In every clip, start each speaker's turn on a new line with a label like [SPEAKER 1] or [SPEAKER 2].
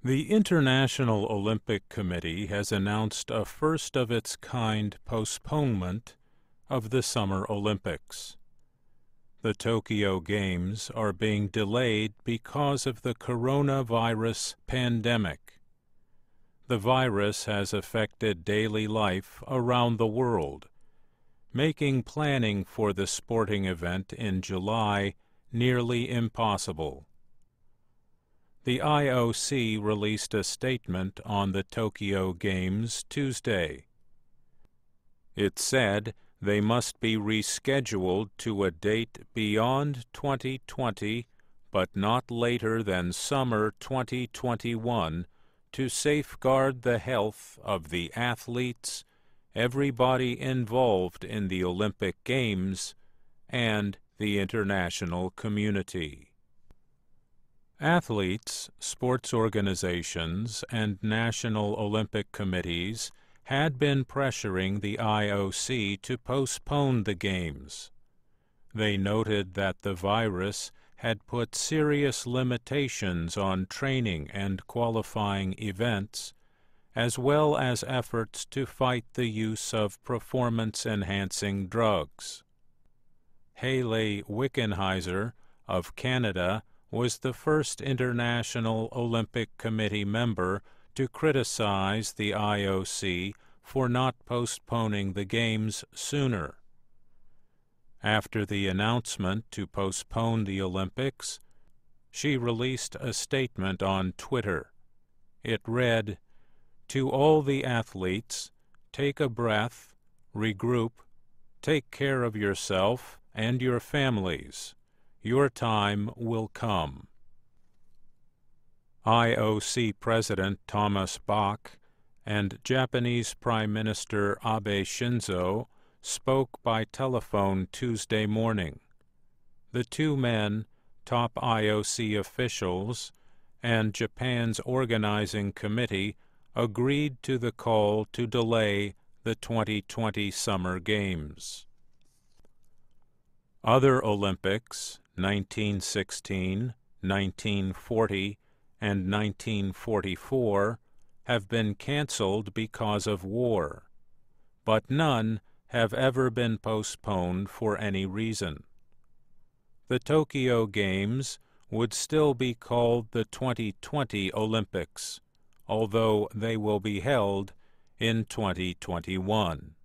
[SPEAKER 1] The International Olympic Committee has announced a first-of-its-kind postponement of the Summer Olympics. The Tokyo Games are being delayed because of the coronavirus pandemic. The virus has affected daily life around the world, making planning for the sporting event in July nearly impossible. The IOC released a statement on the Tokyo Games Tuesday. It said they must be rescheduled to a date beyond 2020, but not later than summer 2021, to safeguard the health of the athletes, everybody involved in the Olympic Games, and the international community. Athletes, sports organizations, and national Olympic committees had been pressuring the IOC to postpone the Games. They noted that the virus had put serious limitations on training and qualifying events, as well as efforts to fight the use of performance-enhancing drugs. Hayley Wickenheiser of Canada was the first International Olympic Committee member to criticize the IOC for not postponing the Games sooner. After the announcement to postpone the Olympics, she released a statement on Twitter. It read, "To all the athletes, take a breath, regroup, take care of yourself and your families. Your time will come." IOC President Thomas Bach and Japanese Prime Minister Abe Shinzo spoke by telephone Tuesday morning. The two men, top IOC officials, and Japan's organizing committee agreed to the call to delay the 2020 Summer Games. Other Olympics, 1916, 1940, and 1944, have been canceled because of war, but none have ever been postponed for any reason. The Tokyo Games would still be called the 2020 Olympics, although they will be held in 2021.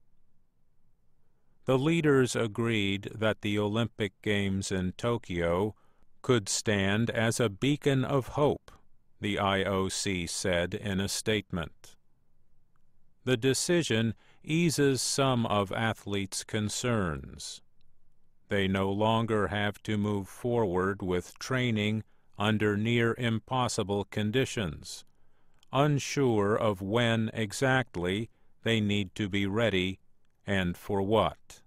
[SPEAKER 1] The leaders agreed that the Olympic Games in Tokyo could stand as a beacon of hope, the IOC said in a statement. The decision eases some of athletes' concerns. They no longer have to move forward with training under near impossible conditions, unsure of when exactly they need to be ready and for what.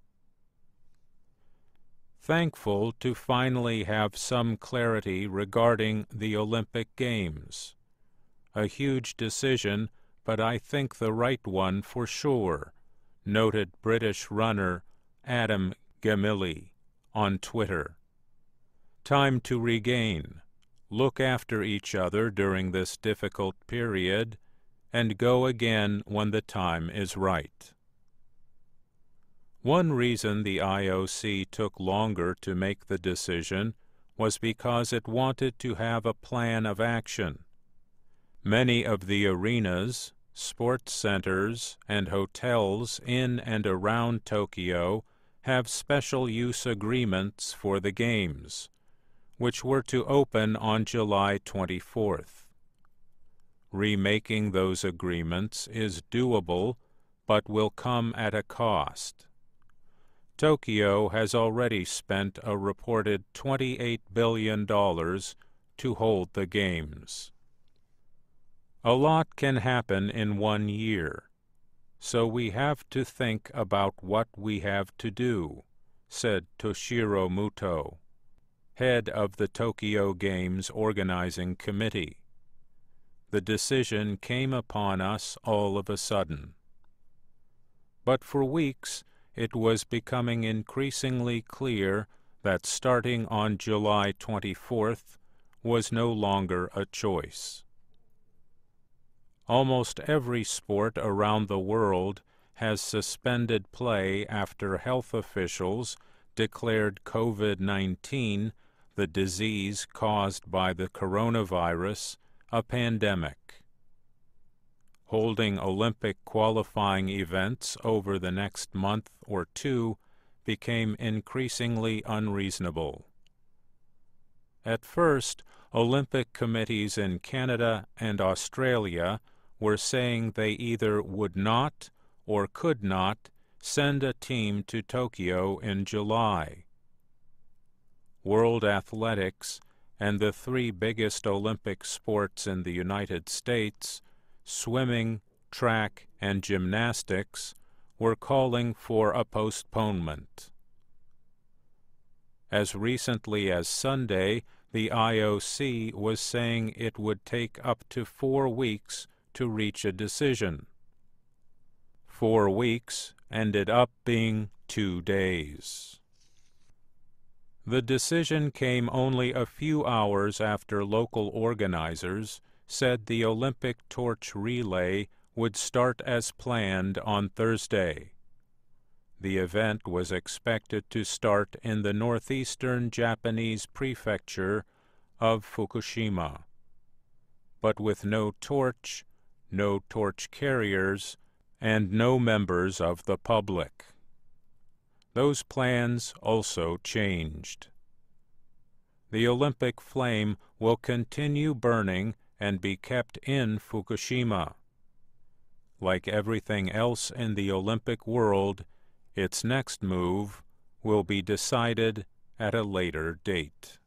[SPEAKER 1] Thankful to finally have some clarity regarding the Olympic Games. A huge decision, but I think the right one for sure, noted British runner Adam Gemilli on Twitter. Time to regain, look after each other during this difficult period, and go again when the time is right. One reason the IOC took longer to make the decision was because it wanted to have a plan of action. Many of the arenas, sports centers, and hotels in and around Tokyo have special use agreements for the Games, which were to open on July 24th. Remaking those agreements is doable, but will come at a cost. Tokyo has already spent a reported $28 billion to hold the Games. A lot can happen in 1 year, so we have to think about what we have to do, said Toshiro Muto, head of the Tokyo Games Organizing Committee. The decision came upon us all of a sudden. But for weeks, it was becoming increasingly clear that starting on July 24th was no longer a choice. Almost every sport around the world has suspended play after health officials declared COVID-19, the disease caused by the coronavirus, a pandemic. Holding Olympic qualifying events over the next month or two became increasingly unreasonable. At first, Olympic committees in Canada and Australia were saying they either would not or could not send a team to Tokyo in July. World athletics and the three biggest Olympic sports in the United States, swimming, track, and gymnastics, were calling for a postponement. As recently as Sunday, the IOC was saying it would take up to 4 weeks to reach a decision. 4 weeks ended up being 2 days. The decision came only a few hours after local organizers said the Olympic torch relay would start as planned on Thursday. The event was expected to start in the northeastern Japanese prefecture of Fukushima, but with no torch carriers, and no members of the public. Those plans also changed. The Olympic flame will continue burning and be kept in Fukushima. Like everything else in the Olympic world, its next move will be decided at a later date.